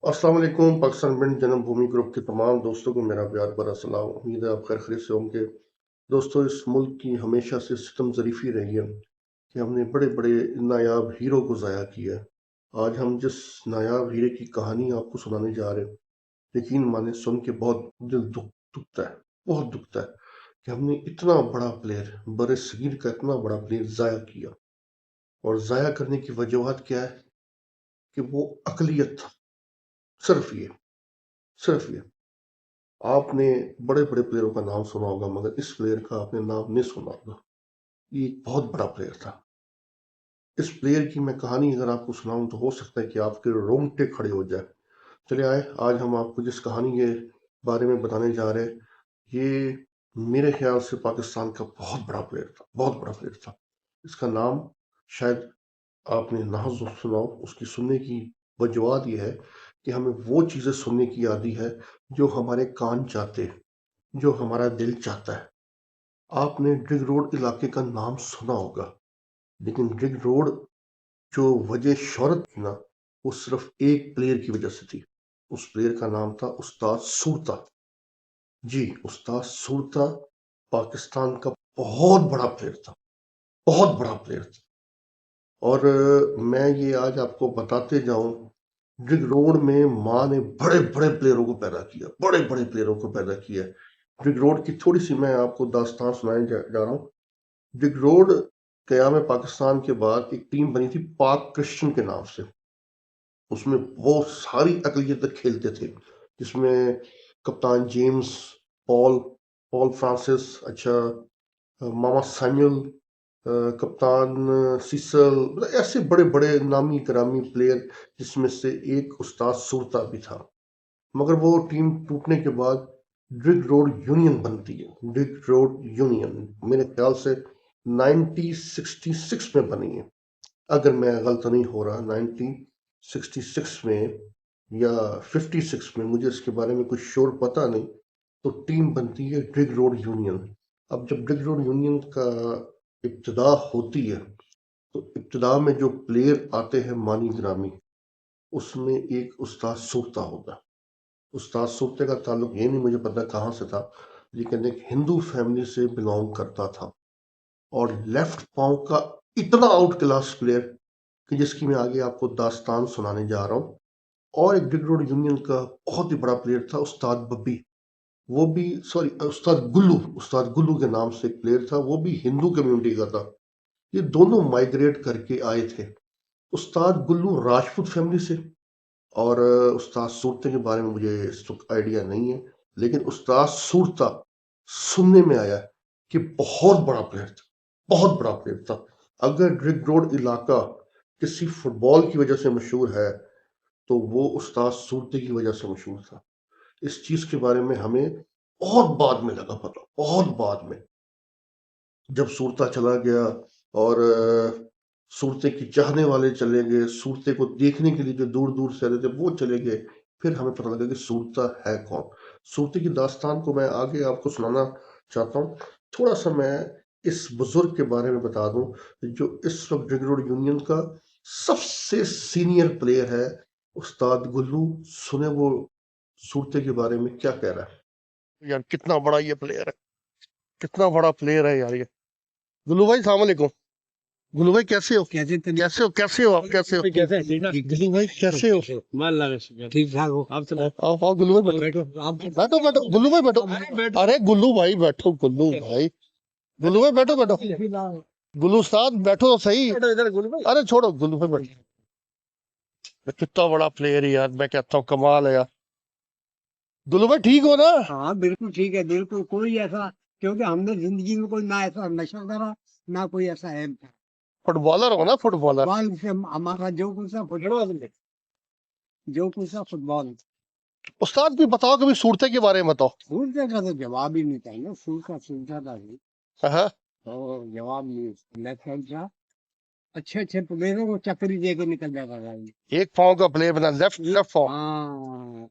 अस्सलाम वालेकुम। पाकिस्तान बैंक जन्मभूमि ग्रुप के तमाम दोस्तों को मेरा प्यार भरा सलाम। उम्मीद है आप खैर खैरियत से होंगे। दोस्तों, इस मुल्क की हमेशा से सितम ज़रीफ़ी रही है कि हमने बड़े बड़े नायाब हीरो को ज़ाया किया है। आज हम जिस नायाब हीरे की कहानी आपको सुनाने जा रहे हैं, यकीन माने सुन के बहुत दिल दुखता है, बहुत दुखता है कि हमने इतना बड़ा प्लेयर, बड़े सगीर का इतना बड़ा प्लेयर ज़ाया किया। और ज़ाया करने की वजूहत क्या है कि वो अक़लियत था। सिर्फ ये, सिर्फ ये। आपने बड़े बड़े प्लेयरों का नाम सुना होगा, मगर इस प्लेयर का आपने नाम नहीं सुना होगा। ये एक बहुत बड़ा प्लेयर था। इस प्लेयर की मैं कहानी अगर आपको सुनाऊं तो हो सकता है कि आपके रोंगटे खड़े हो जाए। चले आए, आज हम आपको जिस कहानी के बारे में बताने जा रहे हैं, ये मेरे ख्याल से पाकिस्तान का बहुत बड़ा प्लेयर था, बहुत बड़ा प्लेयर था। इसका नाम शायद आपने ना सुना हो। उसकी सुनने की वजूहत ये है कि हमें वो चीज़ें सुनने की आदत है जो हमारे कान चाहते हैं, जो हमारा दिल चाहता है। आपने ड्रिग रोड इलाके का नाम सुना होगा, लेकिन ड्रिग रोड जो वजह शोहरत थी ना, वो सिर्फ एक प्लेयर की वजह से थी। उस प्लेयर का नाम था उस्ताद सूरता। जी, उस्ताद सूरता पाकिस्तान का बहुत बड़ा प्लेयर था, बहुत बड़ा प्लेयर था। और मैं ये आज आपको बताते जाऊं, ड्रिग रोड में माँ ने बड़े बड़े प्लेयरों को पैदा किया, बड़े बड़े प्लेयरों को पैदा किया। ड्रिग रोड की थोड़ी सी मैं आपको दास्तान सुनाने जा रहा हूँ। ड्रिग रोड क़याम पाकिस्तान के बाद एक टीम बनी थी पाक क्रिश्चियन के नाम से। उसमें बहुत सारी अकलियत खेलते थे, जिसमें कप्तान जेम्स, पॉल पॉल फ्रांसिस, अच्छा, मामा सैमुअल, कप्तान सीसल, मतलब ऐसे बड़े बड़े नामी करामी प्लेयर, जिसमें से एक उस्ताद सूरता भी था। मगर वो टीम टूटने के बाद ड्रिग रोड यूनियन बनती है। ड्रिग रोड यूनियन मेरे ख्याल से 1966 में बनी है, अगर मैं गलत नहीं हो रहा। 1966 में या 56 में, मुझे इसके बारे में कुछ श्योर पता नहीं। तो टीम बनती है ड्रिग रोड यूनियन। अब जब ड्रिग रोड यूनियन का इब्तिदा होती है, तो इब्तिदा में जो प्लेयर आते हैं मानी ग्रामी, उसमें एक उस्ताद सूरता होता है। उस्ताद सूरते का ताल्लुक ये नहीं मुझे पता कहाँ से था, लेकिन एक हिंदू फैमिली से बिलोंग करता था। और लेफ्ट पाँव का इतना आउट क्लास प्लेयर कि जिसकी मैं आगे आपको दास्तान सुनाने जा रहा हूँ। और एक ड्रिग रोड यूनियन का बहुत ही बड़ा प्लेयर था उस्ताद बब्बी। वो भी, सॉरी, उस्ताद गुल्लू के नाम से एक प्लेयर था, वो भी हिंदू कम्युनिटी का था। ये दोनों माइग्रेट करके आए थे। उस्ताद गुल्लू राजपूत फैमिली से। और उस्ताद सूरते के बारे में मुझे इस वक्त आइडिया नहीं है, लेकिन उस्ताद सूरता सुनने में आया कि बहुत बड़ा प्लेयर था, बहुत बड़ा प्लेयर था। अगर ड्रिग रोड इलाका किसी फुटबॉल की वजह से मशहूर है, तो वो उस्ताद सूरते की वजह से मशहूर था। इस चीज के बारे में हमें बहुत बाद में लगा पता, बहुत बाद में, जब सूरता चला गया। और सूरते की चाहने वाले चले गए, सूरते को देखने के लिए जो दूर दूर से आते थे वो चले गए। फिर हमें पता लगा कि सूरता है कौन। सूरते की दास्तान को मैं आगे आपको सुनाना चाहता हूँ। थोड़ा सा मैं इस बुजुर्ग के बारे में बता दूं, जो इस वक्त ड्रिग रोड यूनियन का सबसे सीनियर प्लेयर है, उस्ताद गुल्लू। सुने वो सूरते के बारे में क्या कह रहा है। यार कितना बड़ा ये प्लेयर है, कितना बड़ा प्लेयर है यार ये। गुल्लू भाई, सलाम अलैकुम। गुल्लू भाई, कैसे हो? कैसे हो? कैसे हो आप? कैसे हो? कैसे ठीक ठाक? गुल्लू भाई, कैसे हो? मान लगा ठीक ठाक हो आप सुनाओ। आओ गुल्लू भाई, बैठो आप बैठो बैठो गुल्लू भाई, बैठो। अरे गुल्लू भाई बैठो, गुल्लू भाई, गुल्लू भाई बैठो, बैठो। गुल्लू उस्ताद बैठो तो सही। इधर गुरु भाई। अरे छोड़ो, गुल्लू भाई बैठो। कितना बड़ा प्लेयर है यार, मैं कहता हूँ कमाल है यार। गुल्लू भाई ठीक हो ना? हाँ बिल्कुल ठीक है, बिल्कुल कोई ऐसा, क्योंकि हमने जिंदगी में कोई ना ऐसा नशा करा, ना कोई ऐसा है। फुटबॉलर हो ना, फुटबॉलर। फुटबॉल से हमारा जो कुछ सा फुटबॉल, जो कुछ सा फुटबॉल। उस्ताद भी बताओ, कभी सूरते के बारे में बताओ। सूरत का तो जवाब ही नहीं था ना, सूरत था नहीं हाँ, तो जवाब नहीं। लेफ्ट साइड था, अच्छे अच्छे प्लेयरों को चक्री दे के निकल जाता था ये। एक पाँव का प्लेयर बना, लेफ्ट लेफ्ट पाँव। हाँ,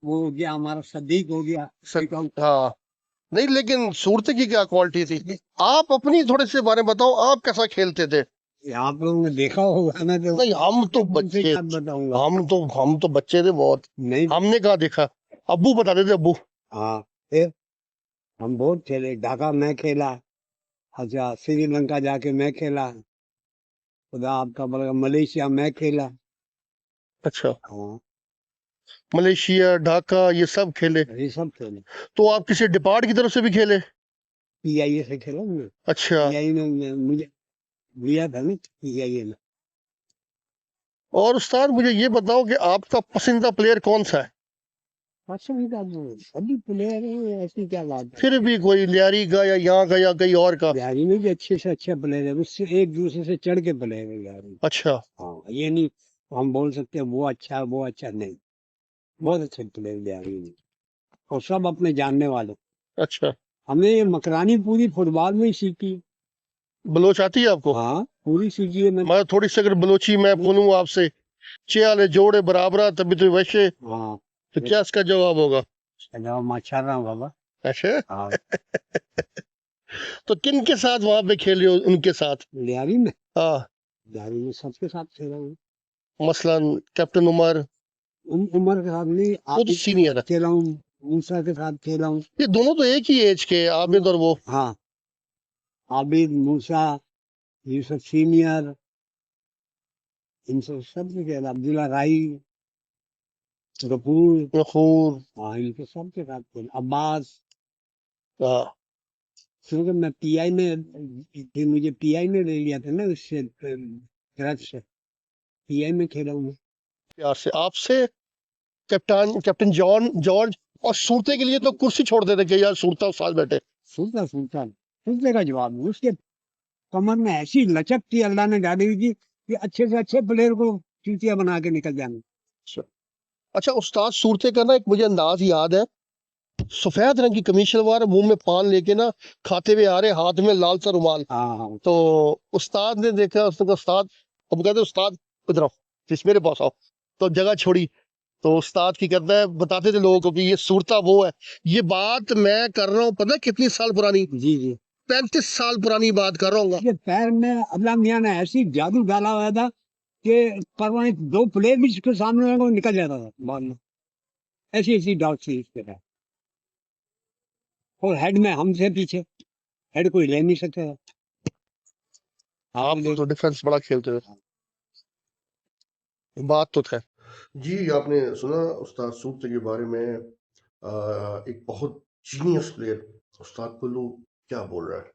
वो हो गया हमारा सदीक हो गया। हाँ, नहीं, लेकिन सूरत की क्या क्वालिटी थी? आप अपनी थोड़े से बारे में बताओ, आप कैसा खेलते थे? आप लोगों ने देखा होगा ना, तो नहीं, हम तो तुमसे बच्चे, क्या बताऊंगा। हम तो बच्चे थे बहुत, नहीं। हमने कहाँ देखा। अब्बू बताते थे, अब्बू। हाँ, फिर हम बहुत खेले, ढाका मैं खेला, अच्छा श्रीलंका जाके मैं खेला, खुदा आपका बड़ा, मलेशिया मैं खेला। अच्छा, हाँ, मलेशिया, ढाका, ये सब खेले। ये सब खेले। तो आप किसी डिपार्ट की तरफ से भी खेले? पीआईए से खेला मैं। अच्छा। पीआई में मुझे लिया था ना, पीआईए में। और उस्ताद मुझे ये बताओ कि आपका पसंदीदा प्लेयर कौन सा है? पसंदीदा तो सभी प्लेयर हैं, ऐसी क्या बात है। फिर भी कोई लियारी का या यहाँ का या कहीं और का? बिहारी में भी अच्छे से अच्छे प्लेयर है, उससे एक दूसरे से चढ़ के प्लेयर है बिहारी में। अच्छा। हाँ, ये नहीं हम बोल सकते वो अच्छा है, वो अच्छा नहीं। बहुत अच्छे प्लेयर बिहारी में, और सब अपने जानने वाले। अच्छा, हमने ये मकरानी पूरी फुटबॉल में ही सीखी। बलोच आती है आपको? हाँ, पूरी सीखी है मैंने। मैं थोड़ी सी अगर बलोची मैं बोलूँ आपसे, चियाले जोड़े बराबरा तभी तो वैसे, हाँ, तो क्या इसका जवाब होगा? जवाब माशाल्लाह बाबा। अच्छा। हाँ, तो किन के साथ वहां पे खेले हो, उनके साथ? बिहारी में, हाँ। बिहारी में सबके साथ खेला हूँ। मसलन कैप्टन उमर। उमर के साथ नहीं, वो तो आबिद के सीनियर साथ है। खेला हूँ, मूसा के साथ खेला हूँ। ये दोनों तो एक ही एज के हैं, आबिद और वो। हाँ, आबिद, मूसा, यूसुफ सीनियर, इनसे सब से खेला, अब्दुल्ला राई, गफूर। गफूर। हाँ, इनके सबके साथ खेला, अब्बास। हाँ। क्योंकि मैं पीआई में, फिर मुझे पीआई में ले लिया था ना, उससे तरफ से पीआई में खेला हूँ मैं। प्यार से आपसे, कैप्टन कैप्टन जॉन जॉर्ज, और सूरते के लिए तो कुर्सी छोड़ देते कि यार सूरता साथ बैठे। सुल्तान सुल्तान का जवाब नहीं। उसके कमर में ऐसी लचक थी अल्लाह ने डाली हुई थी कि अच्छे से अच्छे प्लेयर को चूतिया बना के निकल जाना। अच्छा। अच्छा, उस्ताद सूरते का ना एक मुझे अंदाज याद है। सफेद रंग की कमीज शलवार, मुंह में पान लेके ना खाते हुए आ रहे, हाथ में लाल सा रुमाल। हाँ हाँ। तो उस्ताद ने देखा, उसने कहा उस्ताद, हम कहते उस्ताद इधर आओ, जिस मेरे पास आओ। तो जगह छोड़ी, तो उस्ताद की करता है, बताते थे लोगों को कि ये सूरता वो है। ये बात मैं कर रहा हूँ, पता है कितनी साल पुरानी? जी जी। 35 साल पुरानी बात कर रहा हूँ। उसके पैर में अल्लाह मियाँ ने ऐसी जादू डाला हुआ था कि परवाने दो प्लेयर भी उसके सामने वो निकल जाता था बॉल में। ऐसी ऐसी डॉट थी उसके पैर। और हेड में हमसे पीछे, हेड कोई ले नहीं सकता था। आप आपने तो डिफेंस बड़ा खेलते थे, बात तो है। जी, आपने सुना उस्ताद सूरत के बारे में, एक बहुत जीनियस प्लेयर उस्ताद कुल्लू क्या बोल रहा है।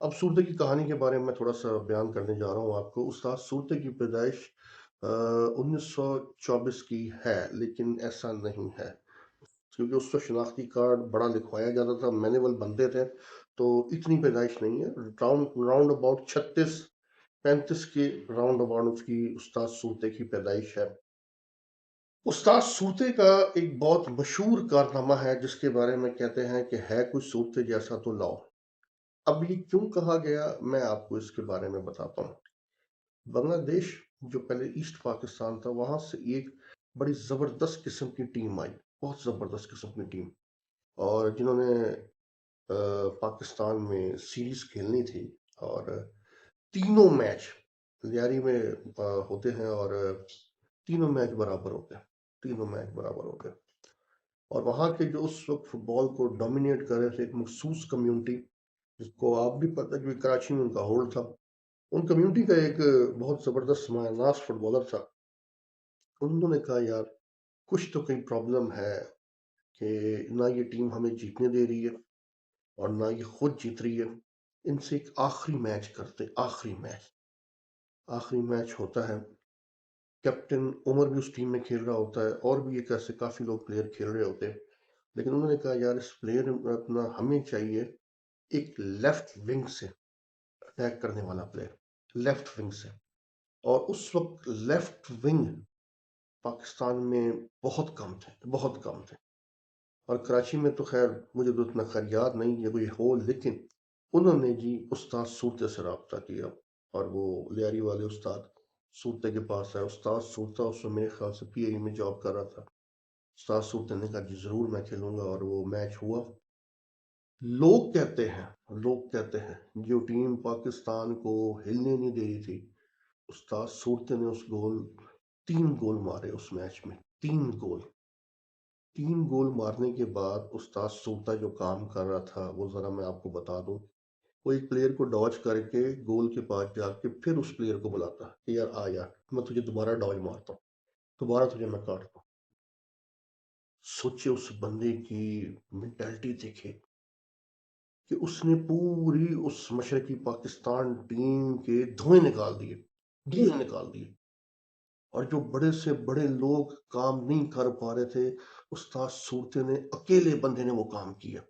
अब सूरत की कहानी के बारे में मैं थोड़ा सा बयान करने जा रहा हूँ आपको। उस्ताद सूरत की पैदाइश 1924 की है, लेकिन ऐसा नहीं है, क्योंकि उस वक्त शनाख्ती कार्ड बड़ा लिखवाया जाता था, मैनुअल बनते थे, तो इतनी पैदाइश नहीं है। राउंड राउंड अबाउट 36-35 के राउंड अबाउट उसकी उस्ताद सूरते की पैदाइश है। उस्ताद सूरते का एक बहुत मशहूर कारनामा है, जिसके बारे में कहते हैं कि है कुछ सूरते जैसा तो लाओ। अब ये क्यों कहा गया, मैं आपको इसके बारे में बताता हूँ। बांग्लादेश, जो पहले ईस्ट पाकिस्तान था, वहां से एक बड़ी जबरदस्त किस्म की टीम आई, बहुत जबरदस्त किस्म की टीम, और जिन्होंने पाकिस्तान में सीरीज खेलनी थी। और तीनों मैच लियारी में होते हैं, और तीनों मैच बराबर होते हैं, तीनों मैच बराबर होते हैं। और वहाँ के जो उस वक्त फुटबॉल को डोमिनेट कर रहे थे, एक मखसूस कम्युनिटी, जिसको आप भी पता है कि कराची में उनका होल्ड था, उन कम्युनिटी का एक बहुत जबरदस्त मायनास फुटबॉलर था। उन्होंने कहा यार, कुछ तो कहीं प्रॉब्लम है कि ना ये टीम हमें जीतने दे रही है और ना ये खुद जीत रही है। इनसे एक आखिरी मैच करते, आखिरी मैच होता है। कैप्टन उमर भी उस टीम में खेल रहा होता है, और भी एक ऐसे काफी लोग प्लेयर खेल रहे होते हैं। लेकिन उन्होंने कहा यार, इस प्लेयर अपना हमें चाहिए एक लेफ्ट विंग से अटैक करने वाला प्लेयर, लेफ्ट विंग से। और उस वक्त लेफ्ट विंग पाकिस्तान में बहुत कम थे, बहुत कम थे। और कराची में तो खैर मुझे तो इतना खैर याद नहीं है कोई हो, लेकिन उन्होंने जी उस्ताद सूरते से रब्ता किया, और वो लियारी वाले उस्ताद सूरते के पास है। उस्ताद सूरता उस समय मेरे ख्याल से पीआई में जॉब कर रहा था। उस्ताद सूरते ने कहा जी जरूर मैं खेलूंगा, और वो मैच हुआ। लोग कहते हैं जो टीम पाकिस्तान को हिलने नहीं दे रही थी, उस्ताद सूरते ने 3 गोल मारे उस मैच में। 3 गोल मारने के बाद उस्ताद सूरता जो काम कर रहा था वो ज़रा मैं आपको बता दूं। वो एक प्लेयर को डॉज करके गोल के पास जाके फिर उस प्लेयर को बुलाता कि यार आ यार, मैं तुझे दोबारा डॉज मारता हूँ, दोबारा तुझे मैं काटता हूँ। सोचिए उस बंदे की मेंटालिटी देखे कि उसने पूरी उस मशरकी पाकिस्तान टीम के धुएं निकाल दिए। और जो बड़े से बड़े लोग काम नहीं कर पा रहे थे, उस्ताद सूरते ने अकेले बंदे ने वो काम किया।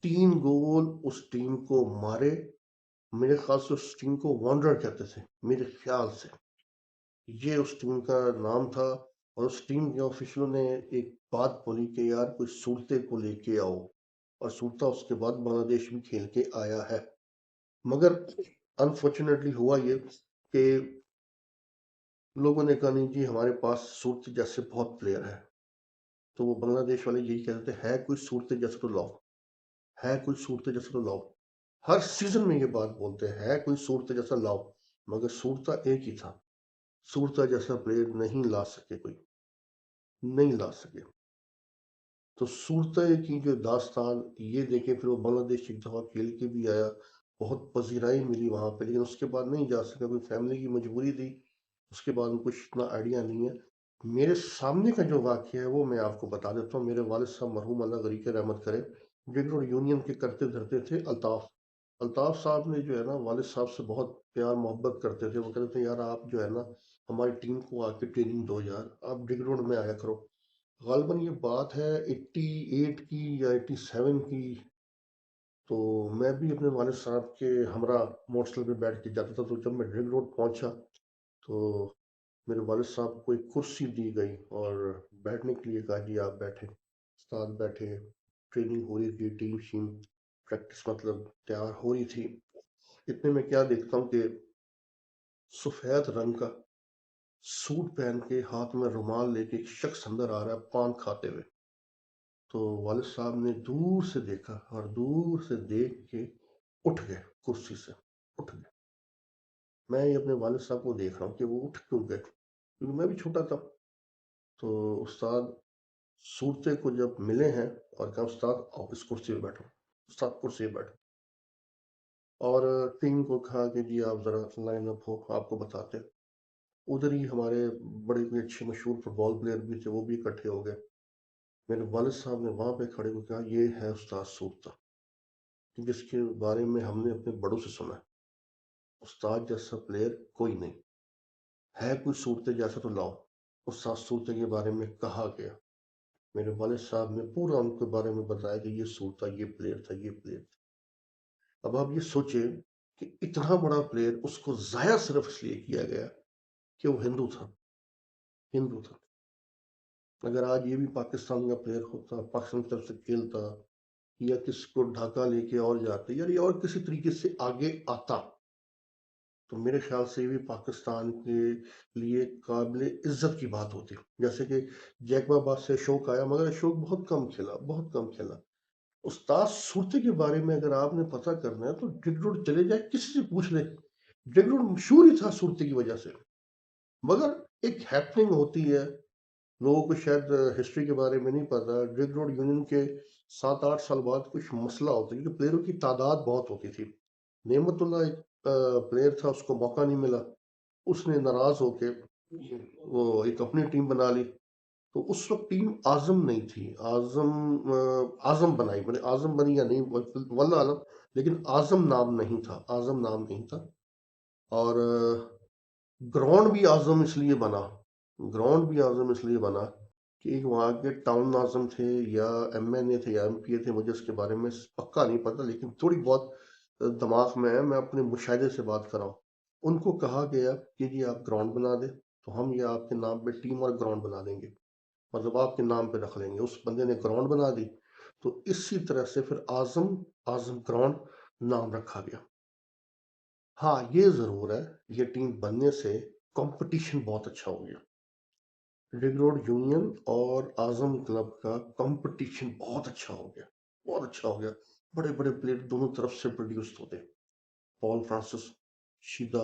3 गोल उस टीम को मारे। मेरे ख्याल से उस टीम को वॉन्डर कहते थे, मेरे ख्याल से ये उस टीम का नाम था। और उस टीम के ऑफिशियलों ने एक बात बोली कि यार कोई सूरते को लेके आओ, और सूरता उसके बाद बांग्लादेश भी खेल के आया है। मगर अनफॉर्चुनेटली हुआ ये कि लोगों ने कहा नहीं जी हमारे पास सूरत जैसे बहुत प्लेयर है। तो वो बांग्लादेश वाले यही कहते थे, है कोई सूरत जैसा तो लाओ, है कोई सूरत जैसा तो लाओ। हर सीजन में ये बात बोलते हैं, है कोई सूरत जैसा लाओ। मगर सूरता एक ही था, सूरता जैसा प्लेयर नहीं ला सके, कोई नहीं ला सके। तो सूरता की जो दास्तान ये देखे, फिर वो बांग्लादेश एक दफा खेल के भी आया, बहुत पजीराई मिली वहां पे, लेकिन उसके बाद नहीं जा सका, कोई फैमिली की मजबूरी थी। उसके बाद कुछ इतना आइडिया नहीं है। मेरे सामने का जो वाक्य है वो मैं आपको बता देता हूँ। मेरे वालिद साहब मरहूम अल्लाह गरीक रहमत करे, ब्रिगेड रोड यूनियन के करते धरते थे अल्ताफ। अल्ताफ साहब ने जो है ना वालिद साहब से बहुत प्यार मोहब्बत करते थे। वो कहते थे यार आप जो है ना हमारी टीम को आके ट्रेनिंग दो यार, आप ब्रिगेड रोड में आया करो। गालबन ये बात है 88 की या 87 की। तो मैं भी अपने वालिद साहब के हमरा मोटरसाइकिल पे बैठ के जाता था। तो जब मैं रिंग रोड पहुंचा तो मेरे वालिद साहब को एक कुर्सी दी गई और बैठने के लिए कहा जी आप बैठे। साथ बैठे, ट्रेनिंग हो रही थी, टीम शीम प्रैक्टिस मतलब तैयार हो रही थी। इतने में क्या देखता हूँ कि सफेद रंग का सूट पहन के हाथ में रुमाल लेके एक शख्स अंदर आ रहा है पान खाते हुए। तो वालिद साहब ने दूर से देखा और दूर से देख के उठ गए कुर्सी से, उठ गए। मैं ये अपने वालिद साहब को देख रहा हूँ कि वो उठ क्यों गए, क्योंकि मैं भी छोटा था। तो उस्ताद सूरते को जब मिले हैं और कहा उस्ताद आओ इस कुर्सी पे बैठो, उस्ताद कुर्सी पे बैठो। और टीम को कहा कि जी आप जरा लाइन अप हो, आपको बताते हैं। उधर ही हमारे बड़े कोई अच्छे मशहूर फुटबॉल प्लेयर भी थे, वो भी इकट्ठे हो गए। मेरे वालिद साहब ने वहां पे खड़े होकर कहा ये है उस्ताद सूरता, जिसके बारे में हमने अपने बड़ों से सुना है। उस्ताद जैसा प्लेयर कोई नहीं है, कोई सूरते जैसा तो लाओ। उस्ताद सूरते के बारे में कहा गया। मेरे वालिद साहब ने पूरा उनके बारे में बताया कि ये सूरता, ये प्लेयर था, ये प्लेयर था। अब आप ये सोचिए कि इतना बड़ा प्लेयर उसको जाया सिर्फ इसलिए किया गया कि वो हिंदू था, हिंदू था। अगर आज ये भी पाकिस्तान का प्लेयर होता, पाकिस्तान की तरफ से खेलता, या किसी को ढाका लेके और जाते, या ये और किसी तरीके से आगे आता, तो मेरे ख्याल से ये भी पाकिस्तान के लिए काबिल इज्जत की बात होती। जैसे कि जैकबाबाद से अशोक आया, मगर अशोक बहुत कम खेला, बहुत कम खेला। उस्ताद सूरती के बारे में अगर आपने पता करना है तो ड्रिगरोड चले जाए, किसी से पूछ ले। ड्रिगरोड मशहूर ही था सूरती की वजह से। मगर एक हैपनिंग होती है, लोगों को शायद हिस्ट्री के बारे में नहीं पता। ड्रिगरोड यूनियन के 7-8 साल बाद कुछ मसला होता है, क्योंकि प्लेयरों की तादाद बहुत होती थी। नेमतुल्ला एक प्लेयर था, उसको मौका नहीं मिला। उसने नाराज होके वो एक अपनी टीम बना ली। तो उस वक्त टीम आजम नहीं थी, आजम बनाई, मैंने आजम बनी या नहीं वल्लाह आलम, लेकिन आजम नाम नहीं था, आजम नाम नहीं था। और ग्राउंड भी आजम इसलिए बना, ग्राउंड भी आजम इसलिए बना कि एक वहाँ के टाउन आजम थे या एमएनए थे या एमपीए थे, मुझे इसके बारे में पक्का नहीं पता, लेकिन थोड़ी बहुत दिमाग में है, मैं अपने मुशाहिदे से बात कर रहा हूँ। उनको कहा गया कि जी आप ग्राउंड बना दे, तो हम ये आपके नाम पे टीम और ग्राउंड बना देंगे, मतलब आपके नाम पे रख लेंगे। उस बंदे ने ग्राउंड बना दी, तो इसी तरह से फिर आजम, आजम ग्राउंड नाम रखा गया। हाँ ये जरूर है, ये टीम बनने से कंपटीशन बहुत अच्छा हो गया। रिंग रोड यूनियन और आजम क्लब का कंपटीशन बहुत अच्छा हो गया, बहुत अच्छा हो गया। बड़े बड़े प्लेयर दोनों तरफ से प्रोड्यूस होते, पॉल फ्रांसिस, शीदा,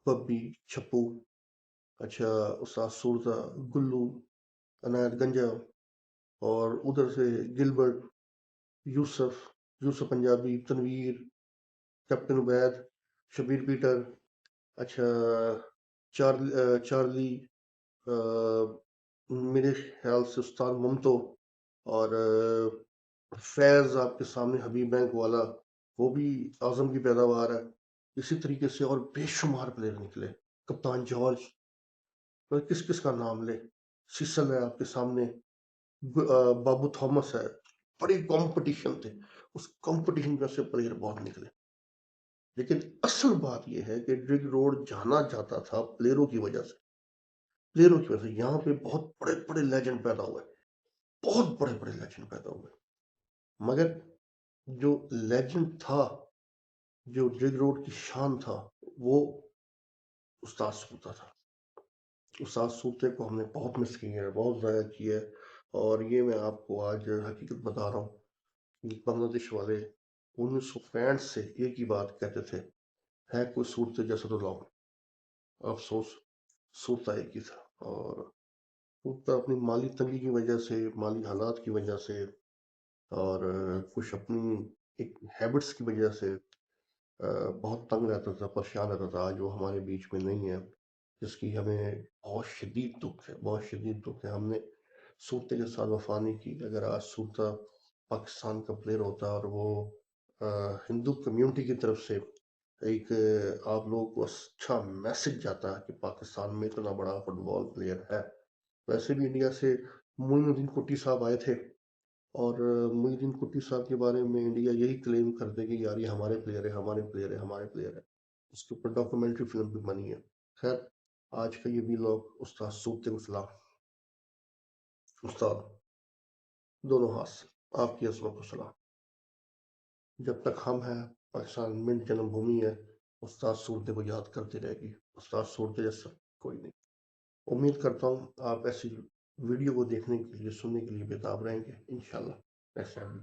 बब्बी, छप्पू, अच्छा उस्ताद सूरता, गुल्लू, अनायत गंजा, और उधर से Gilbert, Yusuf, Yusuf Punjabi, Tanveer, captain Ubaid, Shabbir Peter, अच्छा चार्ली, अ, मेरे ख्याल से उस्ताद ममतो, और फैज़ आपके सामने हबीब बैंक वाला, वो भी आज़म की पैदावार है। इसी तरीके से और बेशुमार प्लेयर निकले, कप्तान जॉर्ज, तो किस किस का नाम ले, सीसल है आपके सामने, बाबू थॉमस है। बड़ी कंपटीशन थे, उस कंपटीशन में से प्लेयर बहुत निकले। लेकिन असल बात यह है कि ड्रिग रोड जाना जाता था प्लेयरों की वजह से, प्लेयरों की वजह से। यहाँ पे बहुत बड़े बड़े लेजेंड पैदा हुए, बहुत बड़े बड़े लेजेंड पैदा हुए, मगर जो लेजेंड था, जो ड्रिग रोड की शान था, वो उस्ताद सूरता था। उस्ताद सूरते को हमने बहुत मिस किया है, बहुत ज़ाया किया है। और ये मैं आपको आज हकीकत बता रहा हूँ कि बांग्लादेश वाले 1965 से एक ही बात कहते थे, है कोई सूरत जैसा तो लाओ। अफसोस, सूरता एक ही था। और सूरता अपनी माली तंगी की वजह से, माली हालात की वजह से, और कुछ अपनी एक हैबिट्स की वजह से बहुत तंग रहता था, परेशान रहता था। आज वो हमारे बीच में नहीं है, जिसकी हमें बहुत शदीद दुख है, बहुत शदीद दुख है। हमने सूरते के साथ वफा नहीं की। अगर आज सूरता पाकिस्तान का प्लेयर होता और वो हिंदू कम्युनिटी की तरफ से एक आप लोगों को अच्छा मैसेज जाता है कि पाकिस्तान में इतना बड़ा फुटबॉल प्लेयर है। वैसे भी इंडिया से मोइनुद्दीन कुट्टी साहब आए थे, और मोइनुद्दीन कुट्टी साहब के बारे में इंडिया यही क्लेम करते कि यार ये हमारे प्लेयर है, हमारे प्लेयर है, हमारे प्लेयर है। उसके ऊपर डॉक्यूमेंट्री फिल्म भी बनी है। खैर, आज का ये व्लॉग उस्ताद सूरते को सलाम। उस्ताद, दोनों हाथ से आपकी अज़मत को सलाम। जब तक हम हैं, पाकिस्तान मिंट जन्मभूमि है, उस्ताद सूरते को याद करती रहेगी। उस्ताद सूरते जैसा कोई नहीं। उम्मीद करता हूँ आप ऐसी वीडियो को देखने के लिए, सुनने के लिए बेताब रहेंगे। इंशाल्लाह नेक्स्ट टाइम